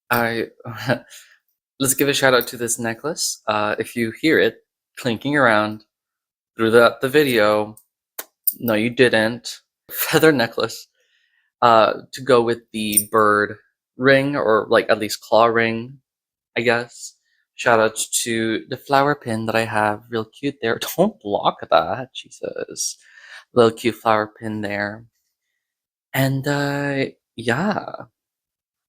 I let's give a shout out to this necklace. If you hear it clinking around through the video, no, you didn't. Feather necklace. To go with the bird ring, or like at least claw ring, I guess. Shout out to the flower pin that I have, real cute there. Don't block that, Jesus. Little cute flower pin there. And yeah.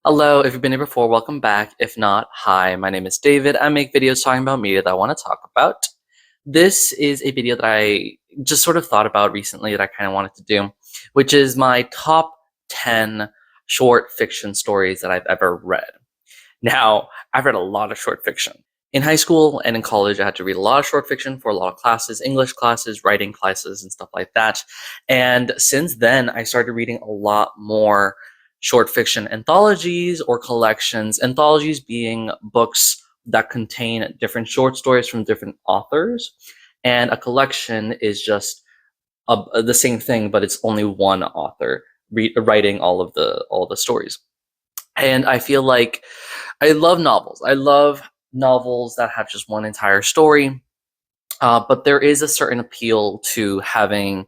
Hello, if you've been here before, welcome back. If not, hi, my name is David. I make videos talking about media that I want to talk about. This is a video that I just sort of thought about recently that I kind of wanted to do, which is my top 10 short fiction stories that I've ever read. Now, I've read a lot of short fiction. In high school and in college, I had to read a lot of short fiction for a lot of classes, English classes, writing classes, and stuff like that. And since then, I started reading a lot more short fiction anthologies or collections, anthologies being books that contain different short stories from different authors. And a collection is just the same thing, but it's only one author writing all the stories. And I feel like I love novels. I love novels that have just one entire story. But there is a certain appeal to having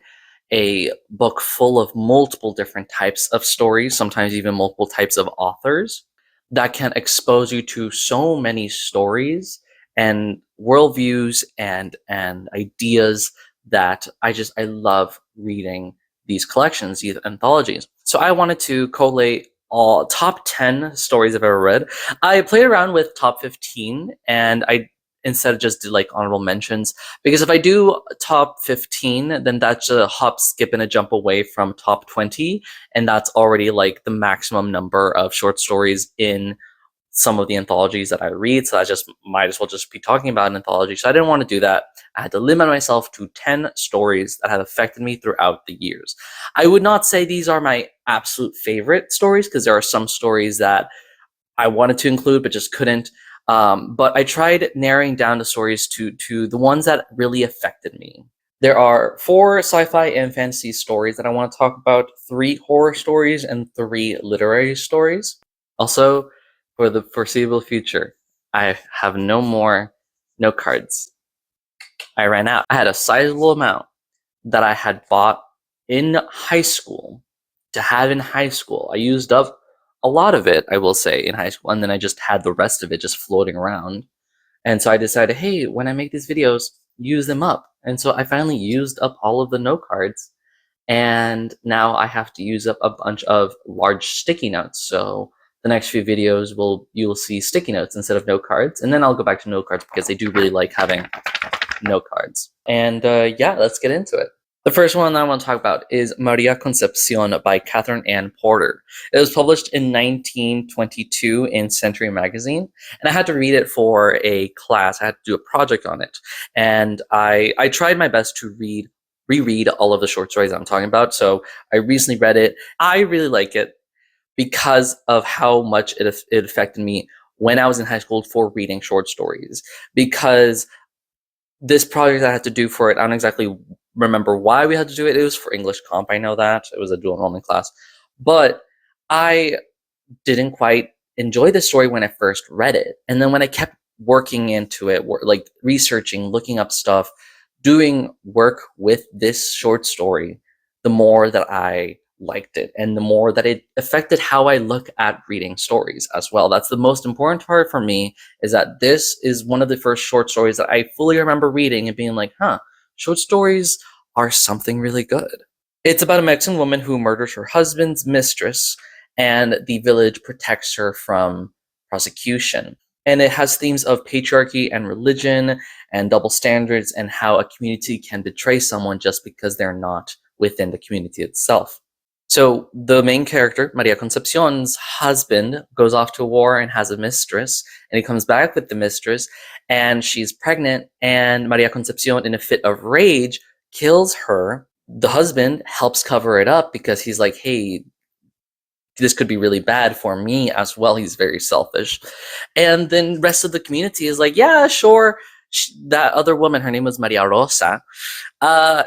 a book full of multiple different types of stories, sometimes even multiple types of authors, that can expose you to so many stories and worldviews and ideas that I love reading these collections, these anthologies. So I wanted to collate all top 10 stories I've ever read. I played around with top 15, and I instead of just did like honorable mentions, because if I do top 15, then that's a hop, skip, and a jump away from top 20, and that's already like the maximum number of short stories in some of the anthologies that I read. So I just might as well just be talking about an anthology. So I didn't want to do that. I had to limit myself to 10 stories that have affected me throughout the years. I would not say these are my absolute favorite stories, because there are some stories that I wanted to include but just couldn't. But I tried narrowing down the stories to the ones that really affected me. There are 4 sci-fi and fantasy stories that I want to talk about, 3 horror stories, and 3 literary stories. Also, for the foreseeable future, I have no more note cards. I ran out. I had a sizable amount that I had bought in high school to have in high school. I used up a lot of it, I will say, in high school, and then I just had the rest of it just floating around. And so I decided, hey, when I make these videos, use them up. And so I finally used up all of the note cards, and now I have to use up a bunch of large sticky notes. So the next few videos you'll see sticky notes instead of note cards, and then I'll go back to note cards because they do really like having note cards. And yeah, let's get into it. The first one I want to talk about is Maria Concepcion by Catherine Ann Porter. It was published in 1922 in Century Magazine, and I had to read it for a class. I had to do a project on it, and I tried my best to reread all of the short stories I'm talking about. So I recently read it. I really like it because of how much it affected me when I was in high school for reading short stories. Because this project I had to do for it, I don't exactly remember why we had to do it. It was for English comp, I know that. It was a dual enrollment class. But I didn't quite enjoy the story when I first read it. And then when I kept working into it, like researching, looking up stuff, doing work with this short story, the more that I liked it and the more that it affected how I look at reading stories as well. That's the most important part for me, is that this is one of the first short stories that I fully remember reading and being like, huh, short stories are something really good. It's about a Mexican woman who murders her husband's mistress, and the village protects her from prosecution. And it has themes of patriarchy and religion and double standards, and how a community can betray someone just because they're not within the community itself. So the main character, Maria Concepcion's husband, goes off to war and has a mistress, and he comes back with the mistress, and she's pregnant, and Maria Concepcion, in a fit of rage, kills her. The husband helps cover it up because he's like, hey, this could be really bad for me as well. He's very selfish. And then the rest of the community is like, yeah, sure. That other woman, her name was Maria Rosa.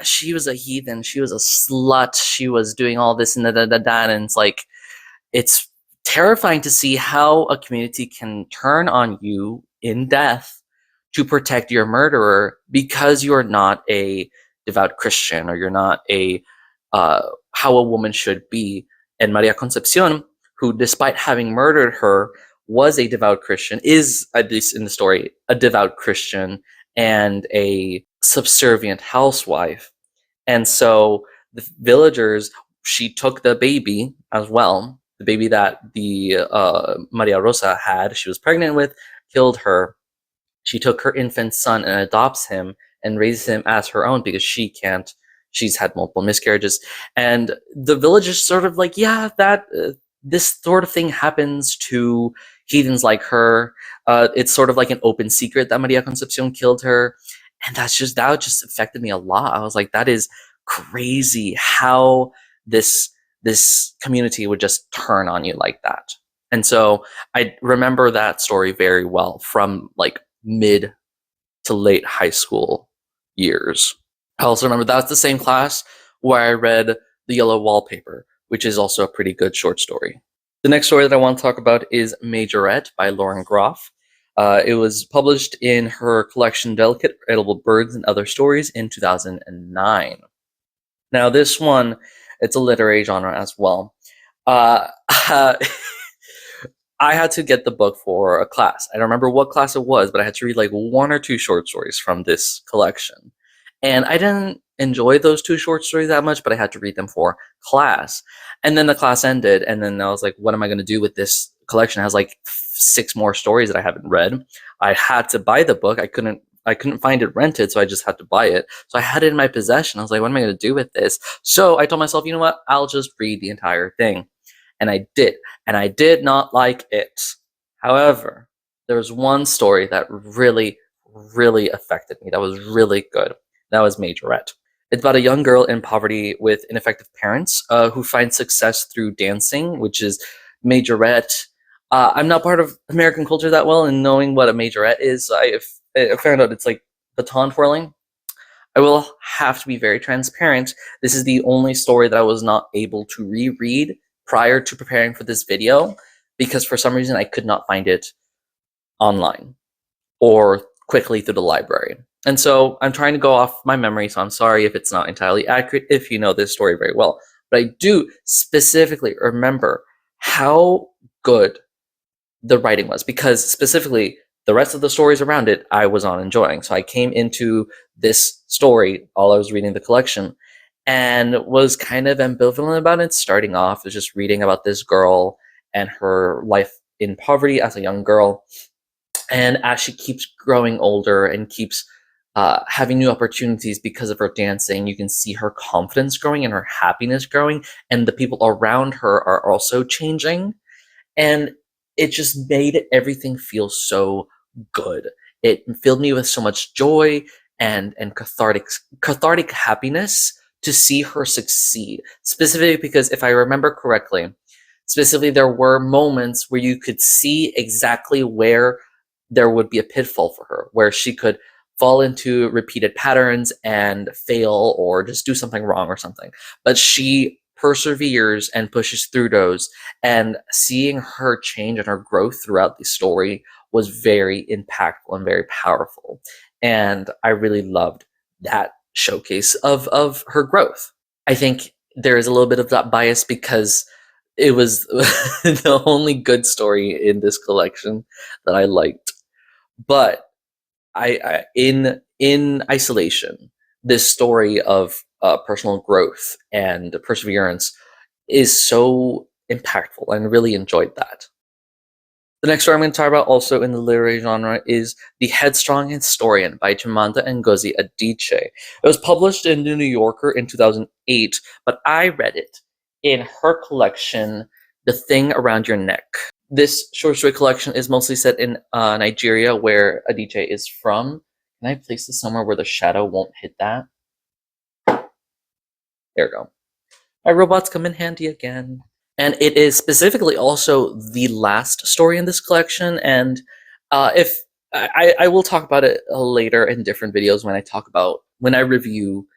She was a heathen. She was a slut. She was doing all this and that. And it's like, it's terrifying to see how a community can turn on you in death to protect your murderer because you're not a devout Christian or you're not a how a woman should be. And Maria Concepcion, who despite having murdered her, was a devout Christian, is, at least in the story, a devout Christian and a subservient housewife. And so the villagers, she took the baby as well, the baby that the Maria Rosa had, she was pregnant with, killed her. She took her infant son and adopts him and raises him as her own because she can't. She's had multiple miscarriages, and the villagers sort of like, yeah, that this sort of thing happens to heathens like her. It's sort of like an open secret that Maria Concepcion killed her, and that just affected me a lot. I was like, that is crazy how this community would just turn on you like that. And so I remember that story very well from like mid to late high school years. I also remember that's the same class where I read The Yellow Wallpaper, which is also a pretty good short story. The next story that I want to talk about is Majorette by Lauren Groff. It was published in her collection Delicate Edible Birds and Other Stories in 2009. Now, this one, it's a literary genre as well. I had to get the book for a class. I don't remember what class it was, but I had to read like one or two short stories from this collection. And I didn't enjoy those two short stories that much, but I had to read them for class. And then the class ended, and then I was like, what am I going to do with this collection? It has like 6 more stories that I haven't read. I had to buy the book. I couldn't find it rented, so I just had to buy it. So I had it in my possession. I was like, what am I going to do with this? So I told myself, you know what? I'll just read the entire thing. And I did. And I did not like it. However, there was one story that really, really affected me. That was really good. That was Majorette. It's about a young girl in poverty with ineffective parents who find success through dancing, which is Majorette. I'm not part of American culture that well, and knowing what a Majorette is, I found out it's like baton twirling. I will have to be very transparent. This is the only story that I was not able to reread prior to preparing for this video because for some reason I could not find it online or quickly through the library. And so I'm trying to go off my memory, so I'm sorry if it's not entirely accurate if you know this story very well. But I do specifically remember how good the writing was because specifically the rest of the stories around it I was not enjoying. So I came into this story while I was reading the collection and was kind of ambivalent about it. Starting off as just reading about this girl and her life in poverty as a young girl. And as she keeps growing older and keeps having new opportunities because of her dancing, you can see her confidence growing and her happiness growing. And the people around her are also changing. And it just made everything feel so good. It filled me with so much joy and cathartic happiness to see her succeed. Specifically because if I remember correctly, specifically there were moments where you could see exactly where there would be a pitfall for her, where she could fall into repeated patterns and fail or just do something wrong or something. But she perseveres and pushes through those, and seeing her change and her growth throughout the story was very impactful and very powerful. And I really loved that showcase of her growth. I think there is a little bit of that bias because it was the only good story in this collection that I liked. But I in isolation, this story of personal growth and perseverance is so impactful, and really enjoyed that. The next story I'm going to talk about, also in the literary genre, is The Headstrong Historian by Chimamanda Ngozi Adichie. It was published in The New Yorker in 2008, but I read it in her collection, The Thing Around Your Neck. This short story collection is mostly set in Nigeria, where Adichie is from. Can I place this somewhere where the shadow won't hit that? There we go. My robots come in handy again. And it is specifically also the last story in this collection, and if I will talk about it later in different videos when I review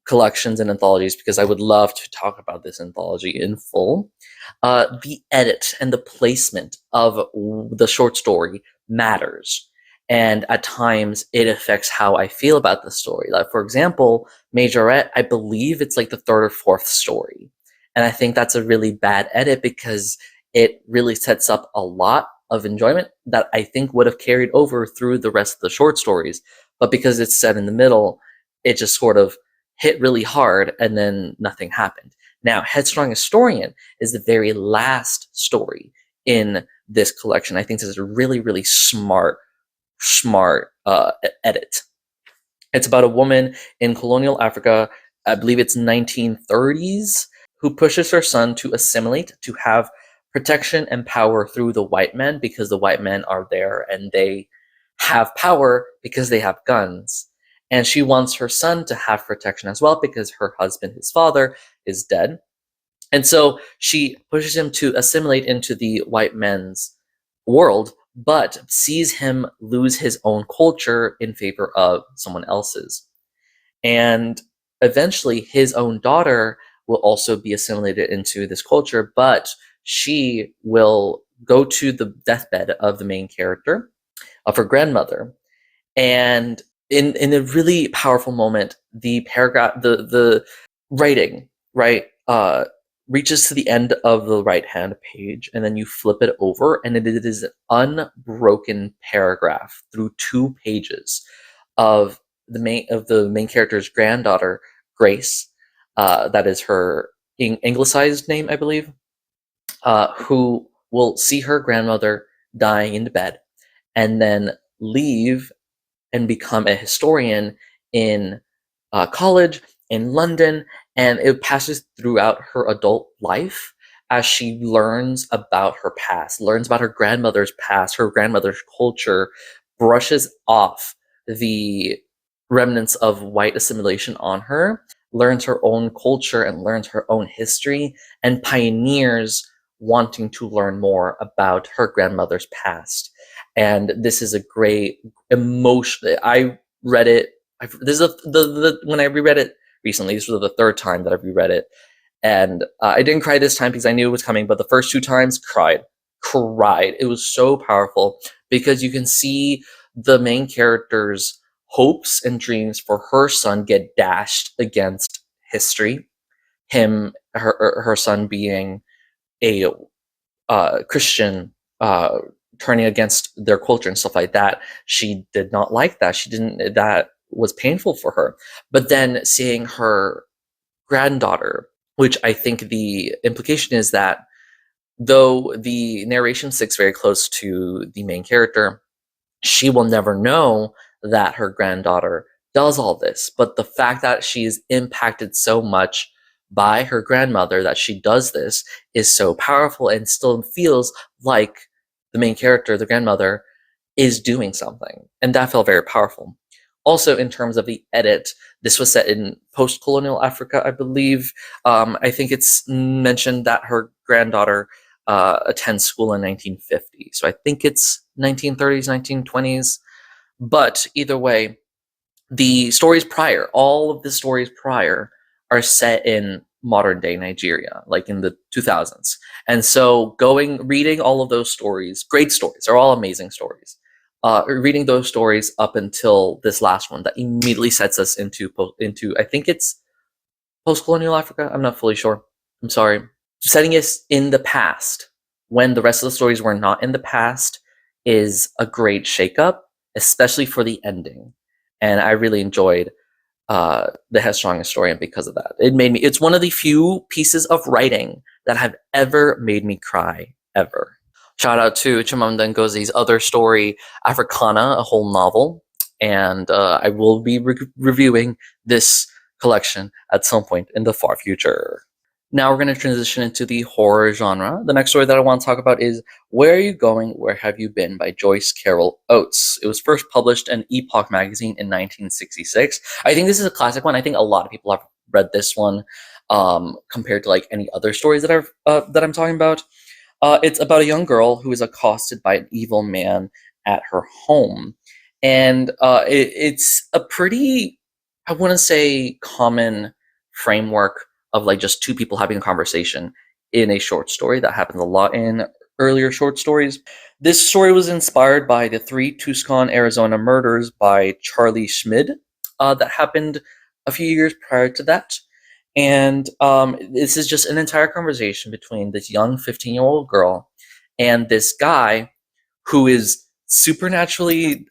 collections and anthologies, because I would love to talk about this anthology in full, the edit and the placement of the short story matters. And at times it affects how I feel about the story. Like, for example, Majorette, I believe it's like the third or fourth story. And I think that's a really bad edit because it really sets up a lot of enjoyment that I think would have carried over through the rest of the short stories. But because it's set in the middle, it just sort of hit really hard and then nothing happened. Now, Headstrong Historian is the very last story in this collection. I think this is a really, really smart edit. It's about a woman in colonial Africa, I believe it's 1930s, who pushes her son to assimilate, to have protection and power through the white men, because the white men are there and they have power because they have guns. And she wants her son to have protection as well because her husband, his father, is dead. And so she pushes him to assimilate into the white men's world, but sees him lose his own culture in favor of someone else's. And eventually, his own daughter will also be assimilated into this culture, but she will go to the deathbed of the main character, of her grandmother. And in a really powerful moment, the paragraph, the writing, right, reaches to the end of the right hand page, and then you flip it over, and it is an unbroken paragraph through 2 pages of the main character's granddaughter, Grace. That is her anglicized name, I believe. Who will see her grandmother dying in bed, and then leave and become a historian in college in London, and it passes throughout her adult life as she learns about her past, learns about her grandmother's past, her grandmother's culture, brushes off the remnants of white assimilation on her, learns her own culture and learns her own history, and pioneers wanting to learn more about her grandmother's past. And this is a great emotion. I read it. This is when I reread it recently. This was the third time that I've reread it, and I didn't cry this time because I knew it was coming. But the first 2 times, cried. It was so powerful because you can see the main character's hopes and dreams for her son get dashed against history. Her son being a Christian, turning against their culture and stuff like that. She did not like that. She didn't. That was painful for her. But then seeing her granddaughter, which I think the implication is that though the narration sticks very close to the main character, she will never know that her granddaughter does all this. But the fact that she is impacted so much by her grandmother that she does this is so powerful, and still feels like the main character, the grandmother, is doing something. And that felt very powerful. Also, in terms of the edit, this was set in post-colonial Africa, I believe. I think it's mentioned that her granddaughter attends school in 1950. So I think it's 1930s, 1920s. But either way, the stories prior, all of the stories prior, are set in modern day Nigeria, like in the 2000s. And so reading all of those stories, great stories, they're all amazing stories. Reading those stories up until this last one that immediately sets us into I think it's post-colonial Africa. I'm not fully sure. I'm sorry. Setting us in the past when the rest of the stories were not in the past is a great shakeup, especially for the ending. And I really enjoyed the Headstrong Historian because of that. It's one of the few pieces of writing that have ever made me cry, ever. Shout out to Chimamanda Ngozi's other story, Africana, a whole novel. And I will be reviewing this collection at some point in the far future. Now we're going to transition into the horror genre. The next story that I want to talk about is Where Are You Going? Where Have You Been? By Joyce Carol Oates. It was first published in Epoch magazine in 1966. I think this is a classic one. I think a lot of people have read this one compared to like any other stories that I'm talking about. It's about a young girl who is accosted by an evil man at her home. And it's a pretty I wouldn't say common framework of like just two people having a conversation in a short story. That happens a lot in earlier short stories. This story was inspired by the three Tucson, Arizona murders by Charlie Schmid that happened a few years prior to that. And this is just an entire conversation between this young 15-year-old girl and this guy who is supernaturally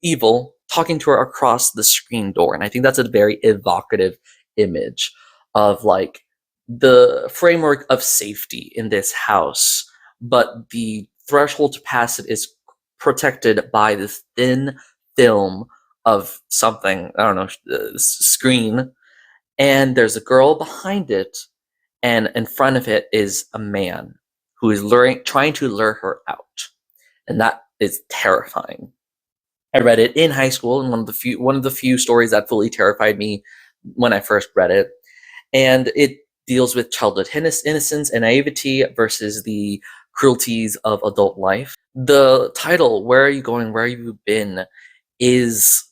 evil talking to her across the screen door. And I think that's a very evocative image of like the framework of safety in this house, but the threshold to pass it is protected by this thin film of something, I don't know, screen, and there's a girl behind it, and in front of it is a man who is trying to lure her out, and that is terrifying. I read it in high school, and one of the few stories that fully terrified me when I first read it, and it deals with childhood innocence and naivety versus the cruelties of adult life. The title, "Where Are You Going? Where Have You Been?" is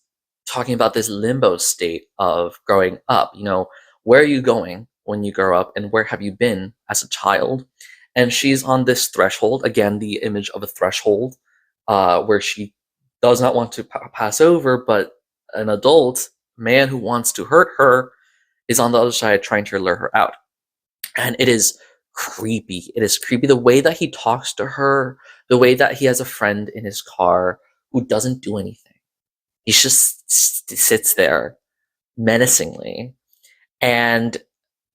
talking about this limbo state of growing up. You know, where are you going when you grow up, and where have you been as a child? And she's on this threshold, again, the image of a threshold, where she does not want to pass over, but an adult man who wants to hurt her is on the other side trying to lure her out. And it is creepy. It is creepy the way that he talks to her, the way that he has a friend in his car who doesn't do anything. He just sits there menacingly. And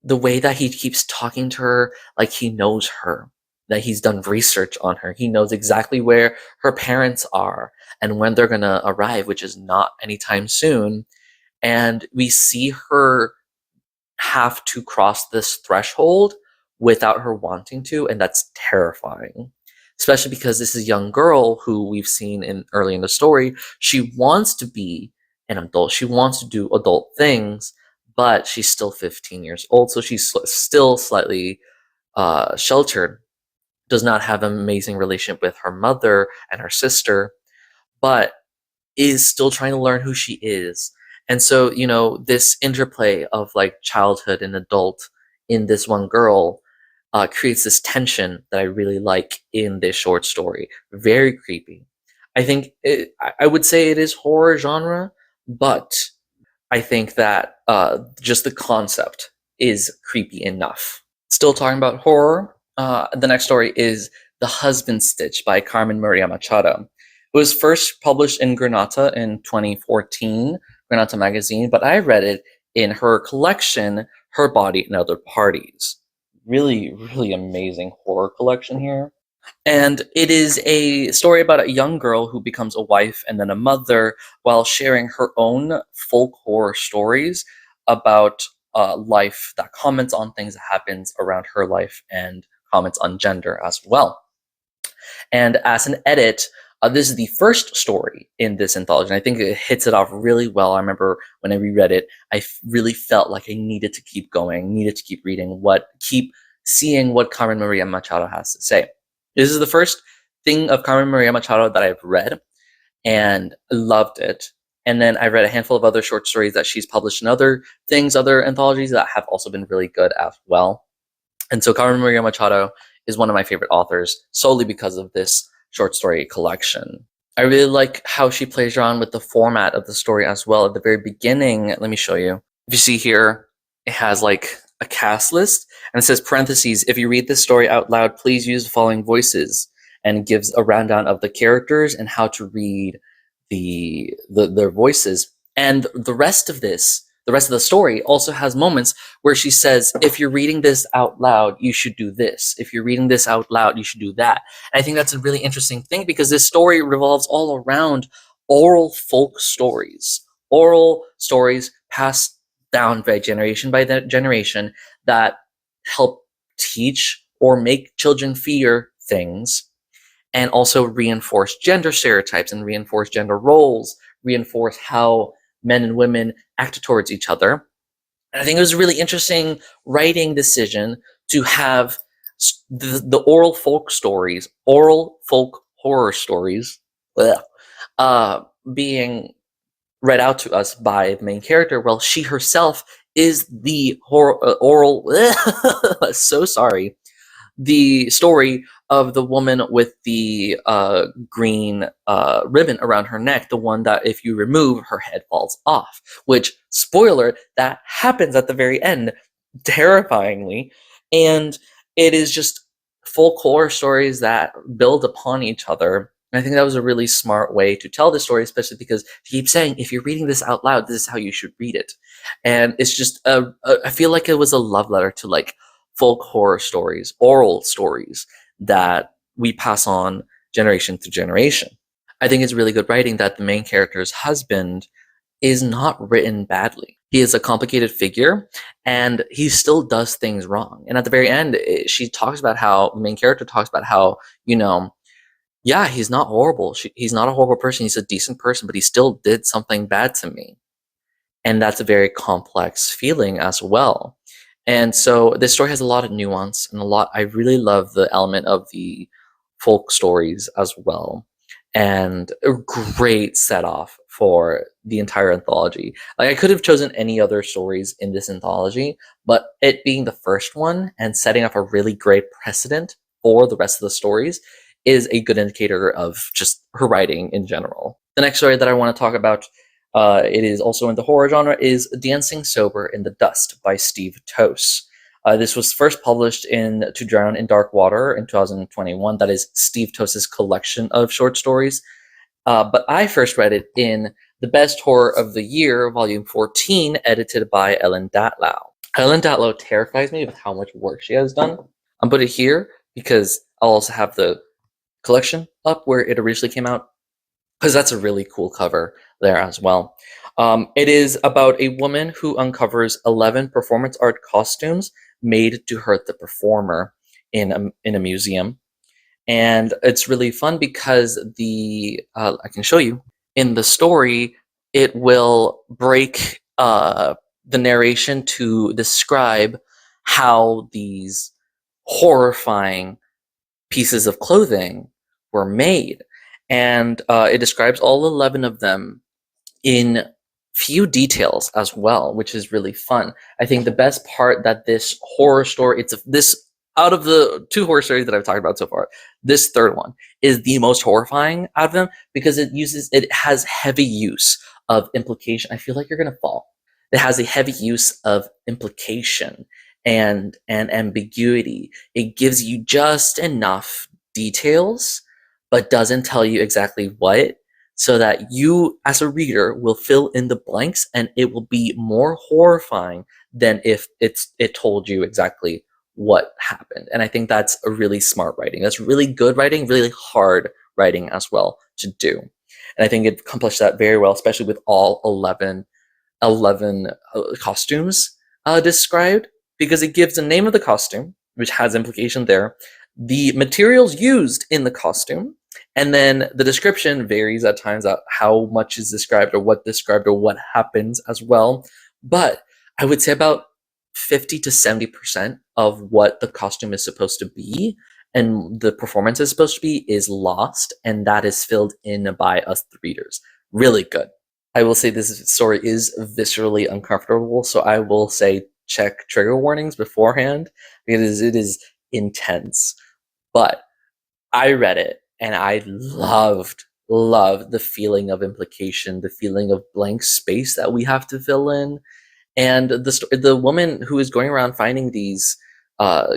the way that he keeps talking to her like he knows her, that he's done research on her. He knows exactly where her parents are and when they're going to arrive, which is not anytime soon. And we see her have to cross this threshold without her wanting to, and that's terrifying. Especially because this is a young girl who we've seen in early in the story. She wants to be an adult. She wants to do adult things, but she's still 15 years old, so she's still slightly sheltered. Does not have an amazing relationship with her mother and her sister, but is still trying to learn who she is. And so, you know, this interplay of like childhood and adult in this one girl creates this tension that I really like in this short story. Very creepy. I think I would say it is horror genre, but I think that just the concept is creepy enough. Still talking about horror, the next story is The Husband Stitch by Carmen Maria Machado. It was first published in Granata in 2014, Granata magazine, but I read it in her collection, Her Body and Other Parties. Really, really amazing horror collection here. And it is a story about a young girl who becomes a wife and then a mother while sharing her own folk horror stories about life that comments on things that happens around her life and comments on gender as well. And as an edit, this is the first story in this anthology, and I think it hits it off really well. I remember when I reread it, I really felt like I needed to keep going, needed to keep reading, keep seeing what Carmen Maria Machado has to say. This is the first thing of Carmen Maria Machado that I've read, and loved it. And then I read a handful of other short stories that she's published in other things, other anthologies that have also been really good as well. And so Carmen Maria Machado is one of my favorite authors solely because of this short story collection. I really like how she plays around with the format of the story as well. At the very beginning, let me show you. If you see here, it has like a cast list, and it says parentheses, if you read this story out loud, please use the following voices, and gives a rundown of the characters and how to read their voices. And the rest of the story also has moments where she says, if you're reading this out loud, you should do this. If you're reading this out loud, you should do that. And I think that's a really interesting thing because this story revolves all around oral folk stories. Oral stories passed down by generation that help teach or make children fear things, and also reinforce gender stereotypes and reinforce gender roles, reinforce how men and women act towards each other. And I think it was a really interesting writing decision to have the oral folk stories, oral folk horror stories, being read out to us by the main character. Well, she herself is the oral. So sorry. The story of the woman with the green ribbon around her neck, the one that if you remove, her head falls off. Which, spoiler, that happens at the very end, terrifyingly. And it is just full core stories that build upon each other. And I think that was a really smart way to tell the story, especially because she keeps saying, if you're reading this out loud, this is how you should read it. And it's just, I feel like it was a love letter to like folk horror stories, oral stories that we pass on generation to generation. I think it's really good writing that the main character's husband is not written badly. He is a complicated figure and he still does things wrong. And at the very end, she talks about how, the main character talks about how, you know, yeah, he's not horrible. He's not a horrible person. He's a decent person, but he still did something bad to me. And that's a very complex feeling as well. And so this story has a lot of nuance and a lot. I really love the element of the folk stories as well, and a great set off for the entire anthology. Like, I could have chosen any other stories in this anthology, but it being the first one and setting up a really great precedent for the rest of the stories is a good indicator of just her writing in general. The next story that I want to talk about, it is also in the horror genre, is Dancing Sober in the Dust by Steve Toase. This was first published in To Drown in Dark Water in 2021. That is Steve Toase's collection of short stories. But I first read it in The Best Horror of the Year, Volume 14, edited by Ellen Datlow. Ellen Datlow terrifies me with how much work she has done. I'm put it here because I'll also have the collection up where it originally came out, because that's a really cool cover there as well. It is about a woman who uncovers 11 performance art costumes made to hurt the performer in a museum. And it's really fun because I can show you, in the story, it will break the narration to describe how these horrifying pieces of clothing were made. And it describes all 11 of them in few details as well, which is really fun. I think the best part that this horror story, out of the two horror stories that I've talked about so far, this third one is the most horrifying out of them because it has heavy use of implication. I feel like you're gonna fall. It has a heavy use of implication and ambiguity. It gives you just enough details, but doesn't tell you exactly what, so that you as a reader will fill in the blanks, and it will be more horrifying than if it told you exactly what happened. And I think that's a really smart writing. That's really good writing, really hard writing as well to do. And I think it accomplished that very well, especially with all 11 costumes described, because it gives the name of the costume, which has implication there, the materials used in the costume, and then the description varies at times at how much is described or what happens as well. But I would say about 50 to 70% of what the costume is supposed to be and the performance is supposed to be is lost, and that is filled in by us, the readers. Really good. I will say this story is viscerally uncomfortable, so I will say check trigger warnings beforehand because it is intense. But I read it and I loved the feeling of implication, the feeling of blank space that we have to fill in. And the woman who is going around finding these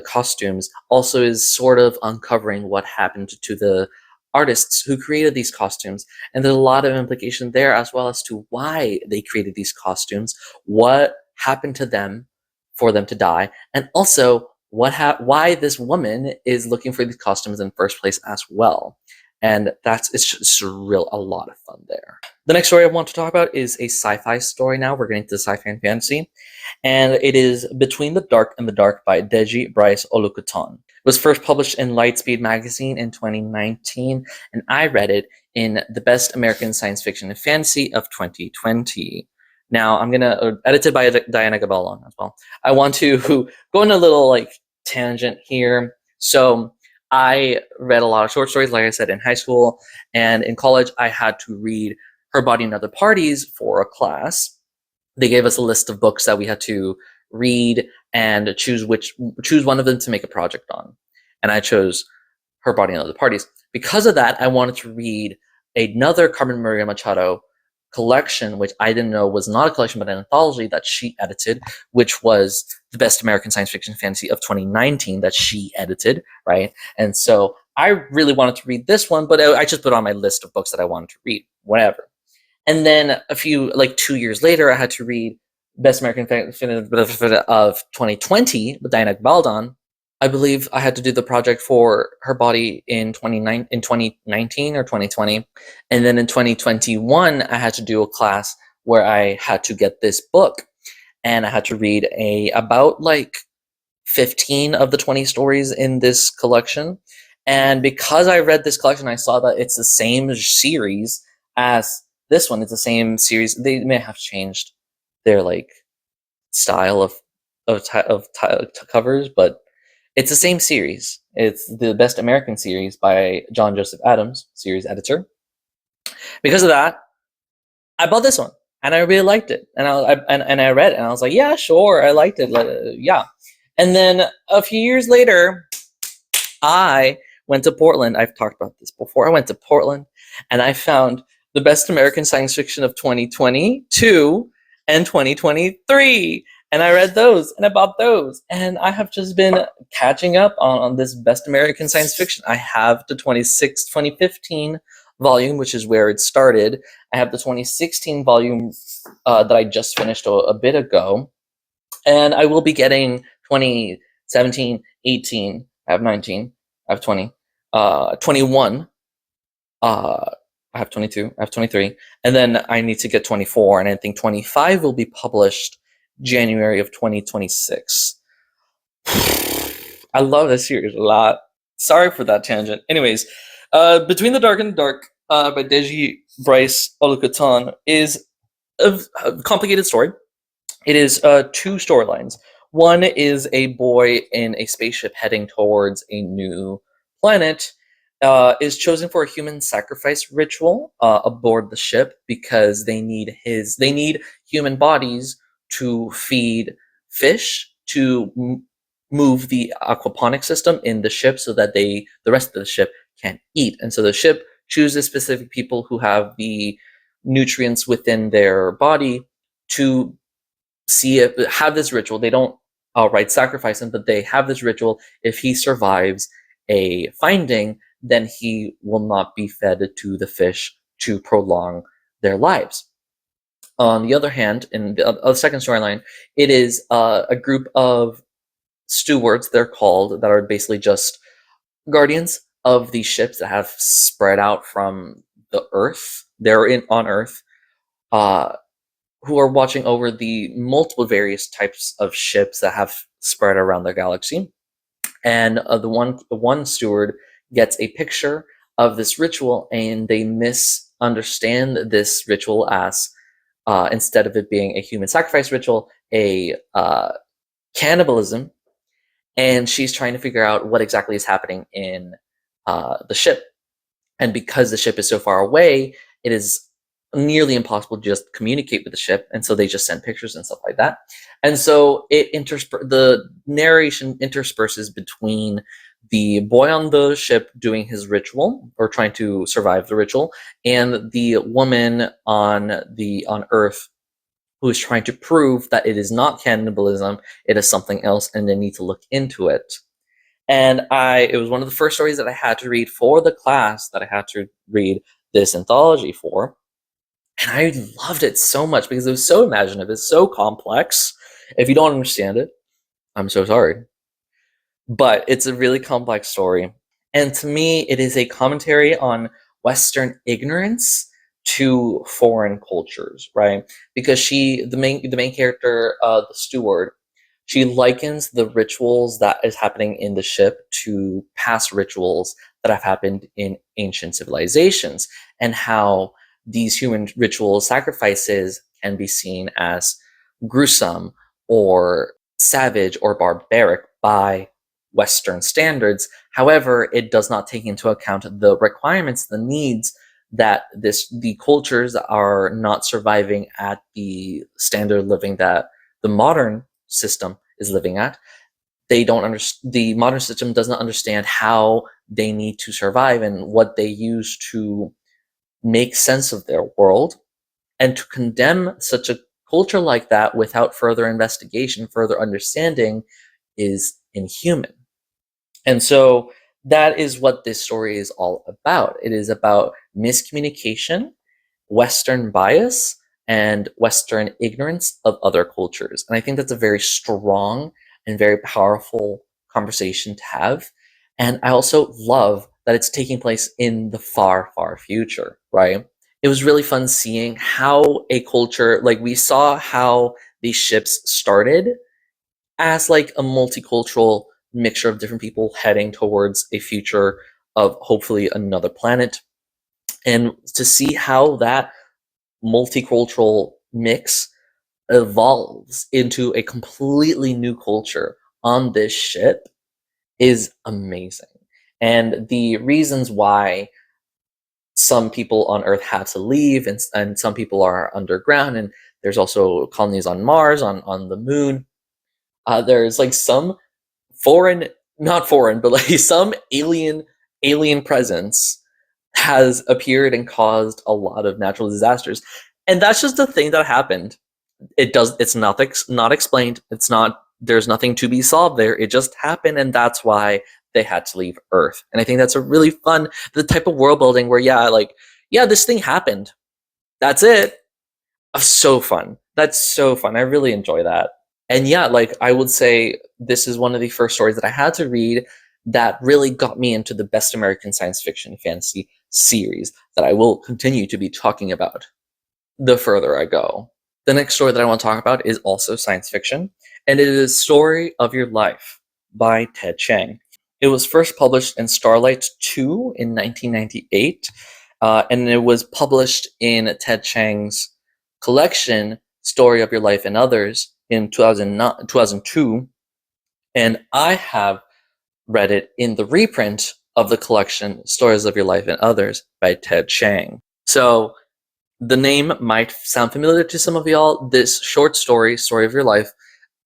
costumes also is sort of uncovering what happened to the artists who created these costumes. And there's a lot of implication there as well as to why they created these costumes, what happened to them for them to die, and also why this woman is looking for these costumes in the first place as well. And it's just a lot of fun there. The next story I want to talk about is a sci-fi story now. We're getting to sci-fi and fantasy. And it is Between the Dark and the Dark by Deji, Bryce, Olukotun. It was first published in Lightspeed magazine in 2019, and I read it in the Best American Science Fiction and Fantasy of 2020. Now, edited by Diana Gabaldon as well. I want to go on a little tangent here. So I read a lot of short stories, like I said, in high school, and in college I had to read Her Body and Other Parties for a class. They gave us a list of books that we had to read and choose one of them to make a project on. And I chose Her Body and Other Parties. Because of that, I wanted to read another Carmen Maria Machado collection, which I didn't know was not a collection but an anthology that she edited, which was the Best American Science Fiction Fantasy of 2019 that she edited, right? And so I really wanted to read this one, but I just put it on my list of books that I wanted to read, whatever. And then 2 years later, I had to read Best American Fiction of 2020 with Diana Gabaldon. I believe I had to do the project for Her Body in 2019 or 2020. And then in 2021, I had to do a class where I had to get this book. And I had to read about 15 of the 20 stories in this collection. And because I read this collection, I saw that it's the same series as this one. It's the same series. They may have changed their style of covers, but it's the same series. It's the Best American series by John Joseph Adams, series editor. Because of that, I bought this one, and I really liked it. And I read it, and I was like, yeah, sure, I liked it. Yeah. And then a few years later, I went to Portland. I've talked about this before. I went to Portland, and I found the Best American Science Fiction of 2022 and 2023. And I read those, and I bought those. And I have just been catching up on this Best American Science Fiction. I have the 2015 volume, which is where it started. I have the 2016 volume that I just finished a bit ago. And I will be getting 2017, 18, I have 19, I have 20, 21, I have 22, I have 23, and then I need to get 24, and I think 25 will be published January of 2026. I love this series a lot. Sorry for that tangent. Anyways, Between the Dark and the Dark by Deji, Bryce, Olukotun is a complicated story. It is 2 storylines. One is a boy in a spaceship heading towards a new planet is chosen for a human sacrifice ritual aboard the ship because they need human bodies to feed fish to move the aquaponic system in the ship so that the rest of the ship can eat. And so the ship chooses specific people who have the nutrients within their body to have this ritual. They don't outright sacrifice him, but they have this ritual. If he survives a finding, then he will not be fed to the fish to prolong their lives. On the other hand, in the second storyline, it is a group of stewards, they're called, that are basically just guardians of these ships that have spread out from the Earth. They're on Earth, who are watching over the multiple various types of ships that have spread around the galaxy. And the one steward gets a picture of this ritual, and they misunderstand this ritual as, instead of it being a human sacrifice ritual, a cannibalism. And she's trying to figure out what exactly is happening in the ship. And because the ship is so far away, it is nearly impossible to just communicate with the ship, and so they just send pictures and stuff like that. And so the narration intersperses between the boy on the ship doing his ritual or trying to survive the ritual, and the woman on Earth who is trying to prove that it is not cannibalism, it is something else, and they need to look into it. And it was one of the first stories that I had to read for the class that I had to read this anthology for. And I loved it so much because it was so imaginative. It's so complex. If you don't understand it, I'm so sorry. But it's a really complex story. And to me, it is a commentary on Western ignorance to foreign cultures, right? Because the main character, the steward, she likens the rituals that is happening in the ship to past rituals that have happened in ancient civilizations, and how these human ritual sacrifices can be seen as gruesome or savage or barbaric by Western standards. However, it does not take into account the requirements, the needs that the cultures are not surviving at the standard of living that the modern system is living at. They don't understand, the modern system does not understand how they need to survive and what they use to make sense of their world. And to condemn such a culture like that without further investigation, further understanding, is inhuman. And so that is what this story is all about. It is about miscommunication, Western bias, and Western ignorance of other cultures. And I think that's a very strong and very powerful conversation to have. And I also love that it's taking place in the far, far future, right? It was really fun seeing how a culture, like we saw how these ships started as like a multicultural mixture of different people heading towards a future of hopefully another planet. And to see how that multicultural mix evolves into a completely new culture on this ship is amazing. And the reasons why some people on Earth have to leave and some people are underground, and there's also colonies on Mars, on the moon. There's like some foreign, not foreign, but like some alien presence has appeared and caused a lot of natural disasters. And that's just a thing that happened. It's not explained. It's not, there's nothing to be solved there. It just happened, and that's why they had to leave Earth. And I think that's a really fun, the type of world building where, yeah, this thing happened. That's it. So fun. That's so fun. I really enjoy that. And yeah, like I would say this is one of the first stories that I had to read that really got me into the best American science fiction fantasy series that I will continue to be talking about the further I go. The next story that I want to talk about is also science fiction, and it is Story of Your Life by Ted Chiang. It was first published in Starlight 2 in 1998, and it was published in Ted Chiang's collection, Story of Your Life and Others, in 2002, and I have read it in the reprint of the collection, Stories of Your Life and Others by Ted Chiang. So the name might sound familiar to some of y'all. This short story, Story of Your Life,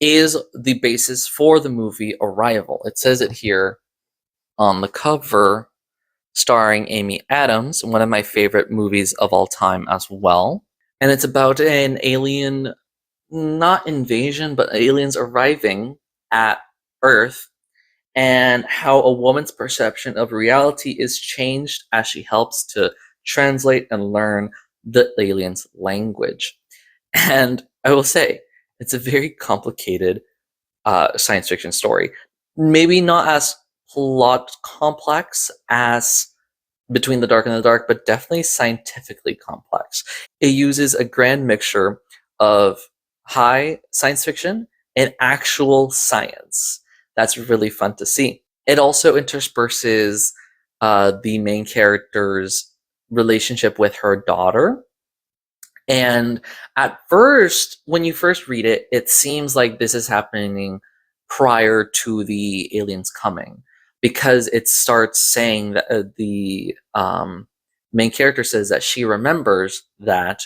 is the basis for the movie Arrival. It says it here on the cover, starring Amy Adams, one of my favorite movies of all time as well. And it's about an alien, not invasion, but aliens arriving at Earth, and how a woman's perception of reality is changed as she helps to translate and learn the aliens' language. And I will say, it's a very complicated science fiction story. Maybe not as plot complex as Between the Dark and the Dark, but definitely scientifically complex. It uses a grand mixture of high science fiction and actual science. That's really fun to see. It also intersperses the main character's relationship with her daughter. And at first, when you first read it, it seems like this is happening prior to the aliens coming, because it starts saying that the main character says that she remembers that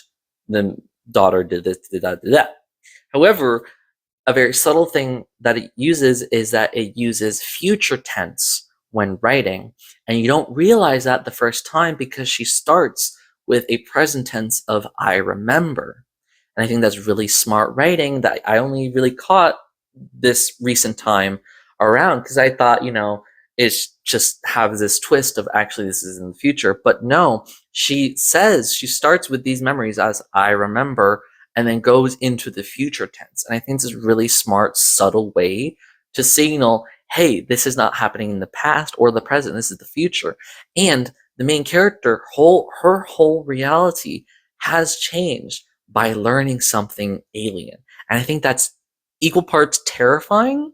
the daughter did this, did that, did that. However, a very subtle thing that it uses is that it uses future tense when writing, and you don't realize that the first time because she starts with a present tense of I remember. And I think that's really smart writing that I only really caught this recent time around, because I thought, it's just have this twist of actually this is in the future. But no, she starts with these memories as I remember, and then goes into the future tense. And I think this is a really smart, subtle way to signal, hey, this is not happening in the past or the present, this is the future. And the main character, her whole reality has changed by learning something alien. And I think that's equal parts terrifying,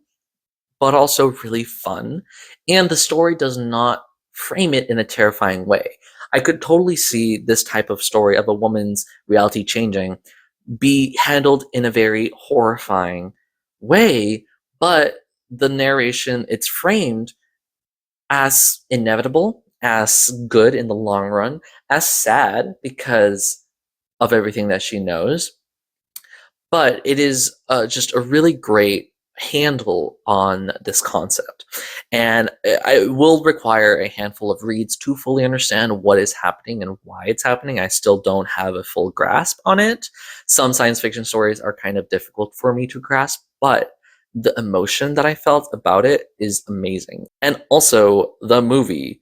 but also really fun. And the story does not frame it in a terrifying way. I could totally see this type of story of a woman's reality changing be handled in a very horrifying way, but the narration, it's framed as inevitable as good in the long run, as sad because of everything that she knows, but it is just a really great handle on this concept. And I will require a handful of reads to fully understand what is happening and why it's happening. I still don't have a full grasp on it. Some science fiction stories are kind of difficult for me to grasp, but the emotion that I felt about it is amazing. And also, the movie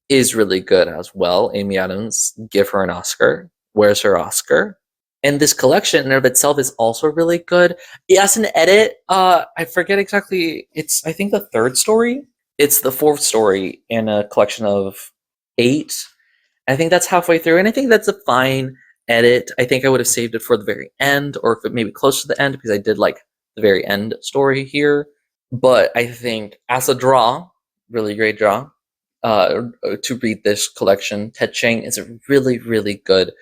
is really good as well. Amy Adams, give her an Oscar. Where's her Oscar? And this collection in and of itself is also really good. As an edit, I forget exactly. It's, I think, the third story. It's the fourth story in a collection of 8. I think that's halfway through, and I think that's a fine edit. I think I would have saved it for the very end, or if it maybe close to the end, because I did like the very end story here. But I think as a draw, really great draw, to read this collection. Ted Chiang is a really, really good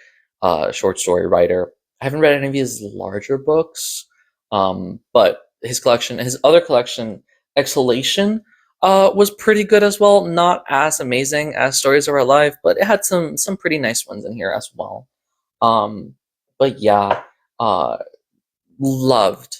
short story writer. I haven't read any of his larger books, but his other collection, Exhalation, was pretty good as well. Not as amazing as Stories of Our Life, but it had some pretty nice ones in here as well. But yeah, uh, loved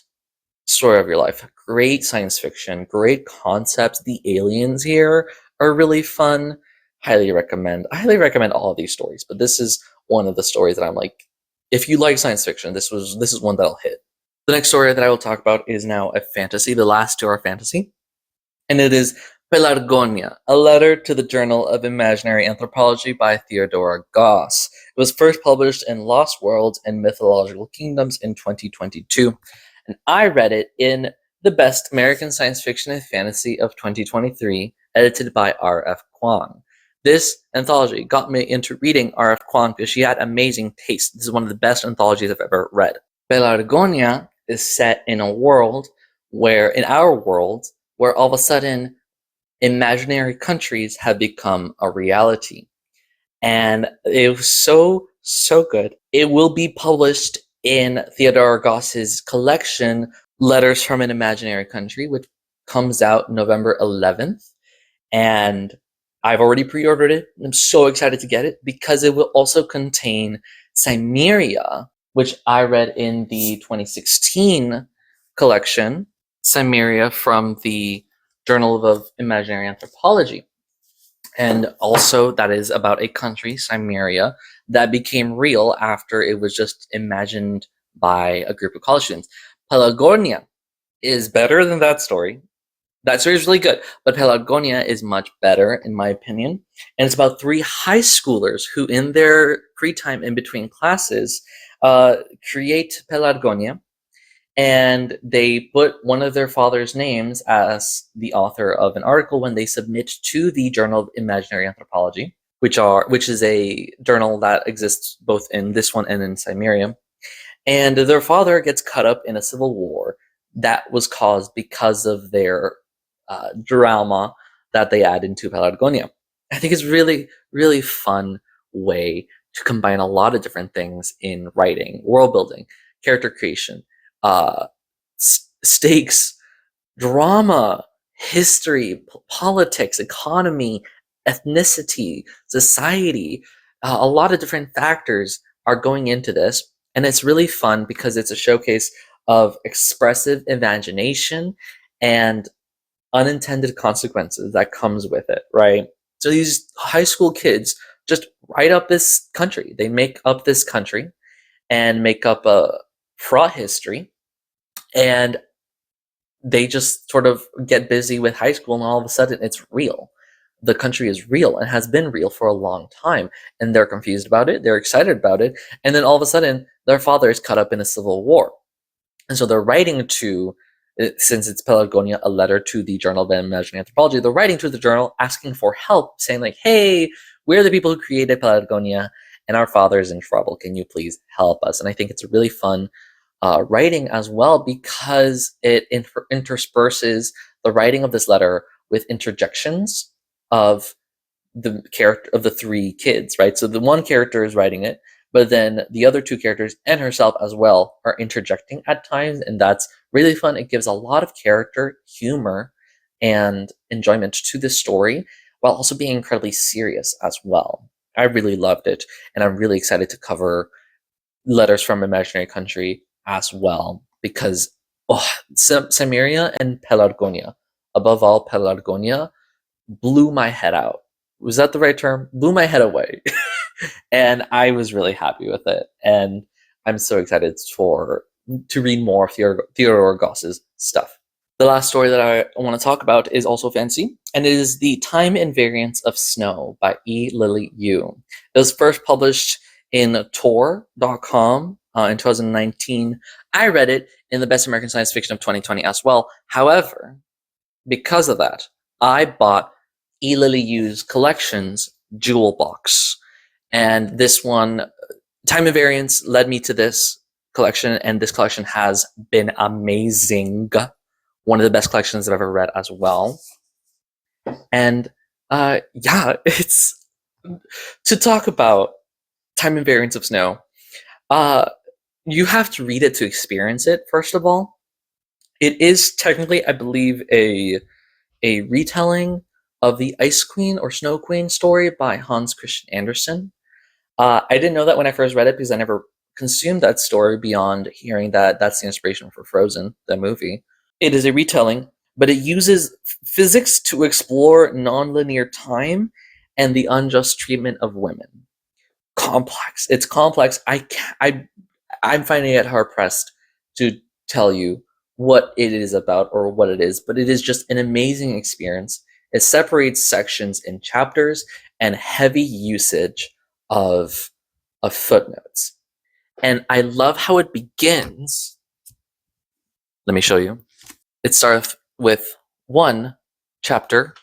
Story of Your Life. Great science fiction, great concepts. The aliens here are really fun. Highly recommend. I highly recommend all of these stories, but this is one of the stories that I'm like, if you like science fiction, this is one that'll hit. The next story that I will talk about is now a fantasy. The last two are fantasy, and it is Pellargonia, a letter to the Journal of Imaginary Anthropology by Theodora Goss. It was first published in Lost Worlds and Mythological Kingdoms in 2022, and I read it in the Best American Science Fiction and Fantasy of 2023, edited by R.F. Kuang. This anthology got me into reading R.F. Kuang because she had amazing taste. This is one of the best anthologies I've ever read. Pellargonia is set in a world in our world, where all of a sudden imaginary countries have become a reality. And it was so good. It will be published in Theodora Goss's collection, Letters from an Imaginary Country, which comes out November 11th. And I've already pre-ordered it. I'm so excited to get it because it will also contain Cimmeria, which I read in the 2016 collection, Cimmeria from the Journal of Imaginary Anthropology. And also, that is about a country, Cimmeria, that became real after it was just imagined by a group of college students. Pellargonia is better than that story. That story is really good, but Pellargonia is much better, in my opinion. And it's about 3 high schoolers who, in their free time in between classes, create Pellargonia, and they put one of their father's names as the author of an article when they submit to the Journal of Imaginary Anthropology, which is a journal that exists both in this one and in Cimmeria. And their father gets caught up in a civil war that was caused because of their drama that they add into Pellargonia. I think it's really, really fun way to combine a lot of different things in writing, world building, character creation, stakes, drama, history, politics, economy, ethnicity, society. A lot of different factors are going into this, and it's really fun because it's a showcase of expressive imagination and unintended consequences that comes with it, right? So these high school kids just write up this country. They make up this country and make up a fraught history, and they just sort of get busy with high school, and all of a sudden it's real. The country is real and has been real for a long time, and they're confused about it, they're excited about it, and then all of a sudden their father is caught up in a civil war. And so they're writing to, since it's Pellargonia, a letter to the Journal of Imaginary Anthropology, they're writing to the journal asking for help, saying like, hey, we're the people who created Pellargonia, and our father is in trouble. Can you please help us? And I think it's a really fun writing as well, because it intersperses the writing of this letter with interjections of the character of the 3 kids, right? So the one character is writing it, but then the other 2 characters and herself as well are interjecting at times, and that's really fun. It gives a lot of character, humor, and enjoyment to the story while also being incredibly serious as well. I really loved it, and I'm really excited to cover Letters from Imaginary Country as well, because Samaria and Pellargonia, above all Pellargonia, blew my head out. Was that the right term? Blew my head away. And I was really happy with it. And I'm so excited to read more of Theodora Goss's stuff. The last story that I want to talk about is also fancy, and it is The Time Invariance of Snow by E. Lily Yu. It was first published in Tor.com in 2019. I read it in the Best American Science Fiction of 2020 as well. However, because of that, I bought E. Lily Yu's collection's jewel box. And this one, Time Invariance, led me to this collection, and this collection has been amazing. One of the best collections I've ever read as well. And it's to talk about Time Invariance of Snow. You have to read it to experience it, first of all. It is technically, I believe, a retelling of the Ice Queen or Snow Queen story by Hans Christian Andersen. I didn't know that when I first read it because I never consumed that story beyond hearing that that's the inspiration for Frozen, the movie. It is a retelling, but it uses physics to explore nonlinear time and the unjust treatment of women. Complex. It's complex. I'm finding it hard pressed to tell you what it is about or what it is, but it is just an amazing experience. It separates sections in chapters and heavy usage of footnotes. And I love how it begins. Let me show you. It starts with one chapter,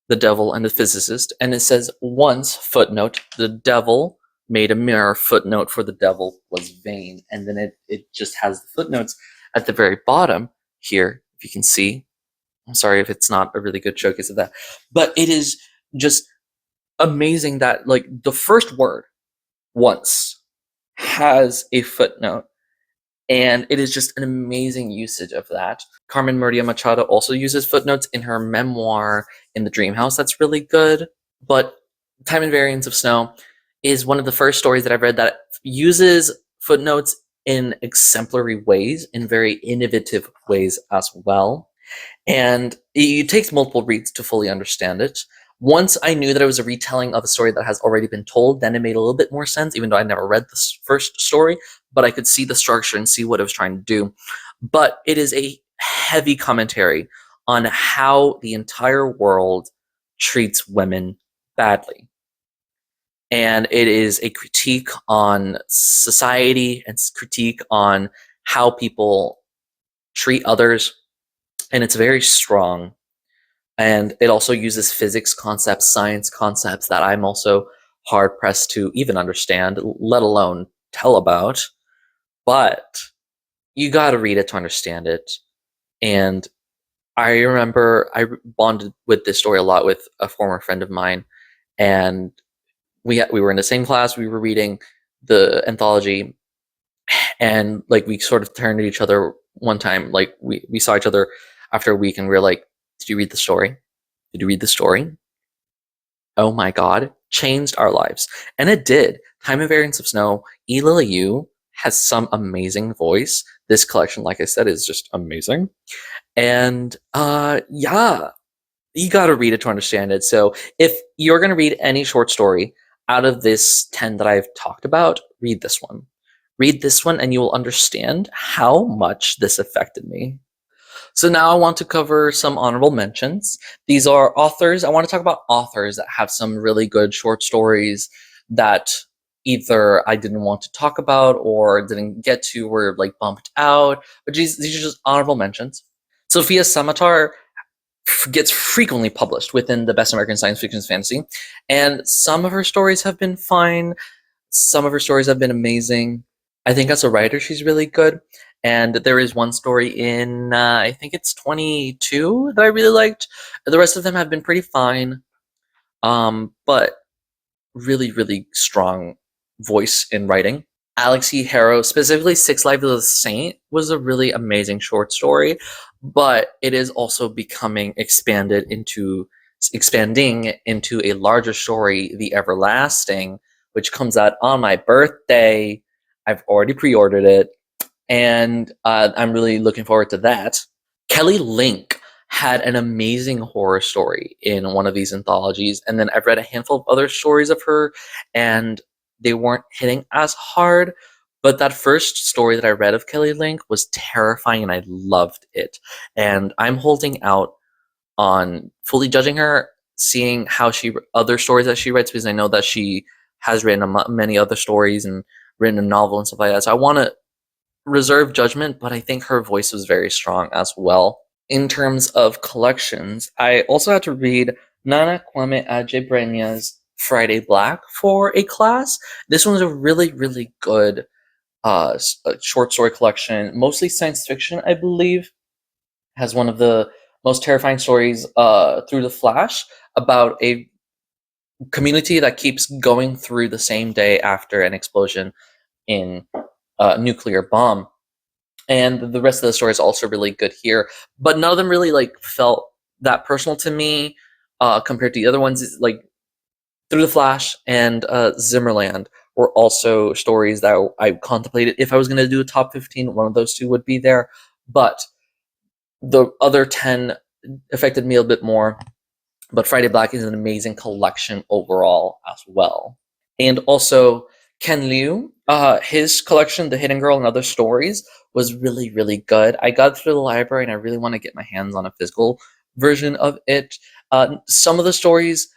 The Devil and the Physicist, and it says, once, footnote, the devil made a mirror, footnote, for the devil was vain. And then it just has the footnotes at the very bottom here, if you can see. I'm sorry if it's not a really good showcase of that. But it is just amazing that, like, the first word, once, has a footnote. And it is just an amazing usage of that. Carmen Machado also uses footnotes in her memoir In the Dream House. That's really good. But Time Invariance of Snow is one of the first stories that I've read that uses footnotes in exemplary ways, in very innovative ways as well. And it takes multiple reads to fully understand it. Once I knew that it was a retelling of a story that has already been told, then it made a little bit more sense, even though I never read the first story, but I could see the structure and see what it was trying to do. But it is a heavy commentary on how the entire world treats women badly. And it is a critique on society and critique on how people treat others. And it's very strong. And it also uses physics concepts, science concepts that I'm also hard-pressed to even understand, let alone tell about. But you gotta read it to understand it. And I remember I bonded with this story a lot with a former friend of mine. And we were in the same class, we were reading the anthology. And, like, we sort of turned to each other one time. Like, we saw each other after a week and we were like, did you read the story? Did you read the story? Oh my god, changed our lives. And it did. Time Invariance of Snow, E. Lily Yu has some amazing voice. This collection, like I said, is just amazing. And yeah, you gotta read it to understand it. So if you're gonna read any short story out of this 10 that I've talked about, read this one. Read this one and you will understand how much this affected me. So now I want to cover some honorable mentions. These are authors. I want to talk about authors that have some really good short stories that either I didn't want to talk about or didn't get to, were like bumped out. But these are just honorable mentions. Sophia Samatar gets frequently published within the Best American Science Fiction Fantasy. And some of her stories have been fine. Some of her stories have been amazing. I think as a writer, she's really good. And there is one story in, I think it's 22 that I really liked. The rest of them have been pretty fine. But really, really strong voice in writing. Alex E. Harrow, specifically Six Lives of the Saint, was a really amazing short story. But it is also becoming expanded into expanding into a larger story, The Everlasting, which comes out on my birthday. I've already pre-ordered it, and I'm really looking forward to that. Kelly Link had an amazing horror story in one of these anthologies, and then I've read a handful of other stories of her, and they weren't hitting as hard. But that first story that I read of Kelly Link was terrifying, and I loved it. And I'm holding out on fully judging her, seeing how other stories that she writes, because I know that she has written many other stories and written a novel and stuff like that. So I want to reserve judgment, but I think her voice was very strong as well. In terms of collections, I also had to read Nana Kwame Adjei Friday Black for a class. This one was a really, really good short story collection, mostly science fiction, I believe. Has one of the most terrifying stories through the Flash about a community that keeps going through the same day after an explosion in a nuclear bomb. And the rest of the story is also really good here, but none of them really like felt that personal to me compared to the other ones. Like Through the Flash and Zimmerland were also stories that I contemplated if I was going to do a top 15, one of those two would be there, but the other 10 affected me a bit more. But Friday Black is an amazing collection overall as well. And also Ken Liu, his collection, The Hidden Girl and Other Stories, was really, really good. I got through the library and I really want to get my hands on a physical version of it. Some of the stories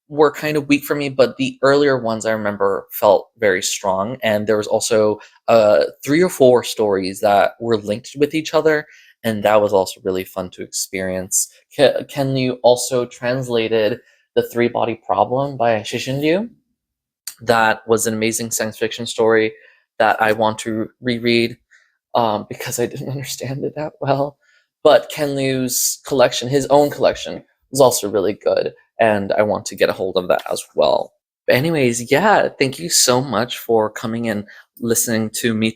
were kind of weak for me, but the earlier ones I remember felt very strong. And there was also 3 or 4 stories that were linked with each other, and that was also really fun to experience. Ken Liu also translated The Three-Body Problem by Shixin Liu. That was an amazing science fiction story that I want to reread because I didn't understand it that well. But Ken Liu's collection, his own collection, was also really good, and I want to get a hold of that as well. But anyways, yeah, thank you so much for coming and listening to me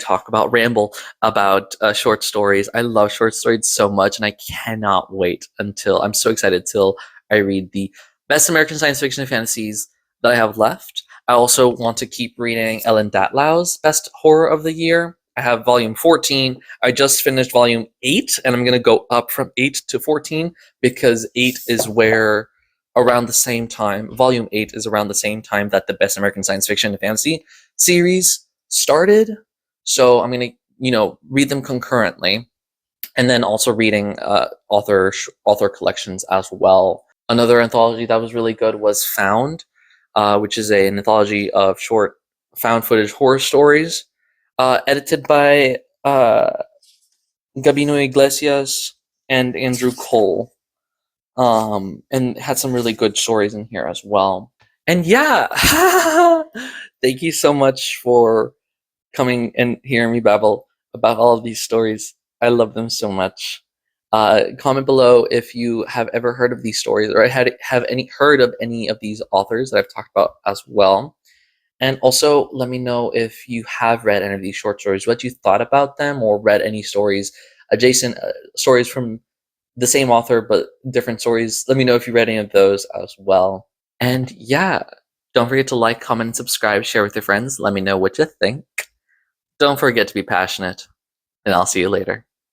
ramble about short stories. I love short stories so much, and I cannot wait until I'm so excited till I read the best American science fiction and fantasies that I have left. I also want to keep reading Ellen Datlow's Best Horror of the Year. I have volume 14. I just finished volume 8, and I'm going to go up from 8 to 14 because 8 is where around the same time, volume 8 is around the same time that the Best American Science Fiction and Fantasy series started. So I'm going to, read them concurrently, and then also reading author collections as well. Another anthology that was really good was Found, which is an anthology of short found footage horror stories, edited by Gabino Iglesias and Andrew Cole, and had some really good stories in here as well. And yeah, thank you so much for coming and hearing me babble about all of these stories. I love them so much. Comment below if you have ever heard of these stories or have heard of any of these authors that I've talked about as well. And also let me know if you have read any of these short stories, what you thought about them, or read any stories, adjacent stories from the same author but different stories. Let me know if you read any of those as well. And yeah, don't forget to like, comment, and subscribe, share with your friends. Let me know what you think. Don't forget to be passionate, and I'll see you later.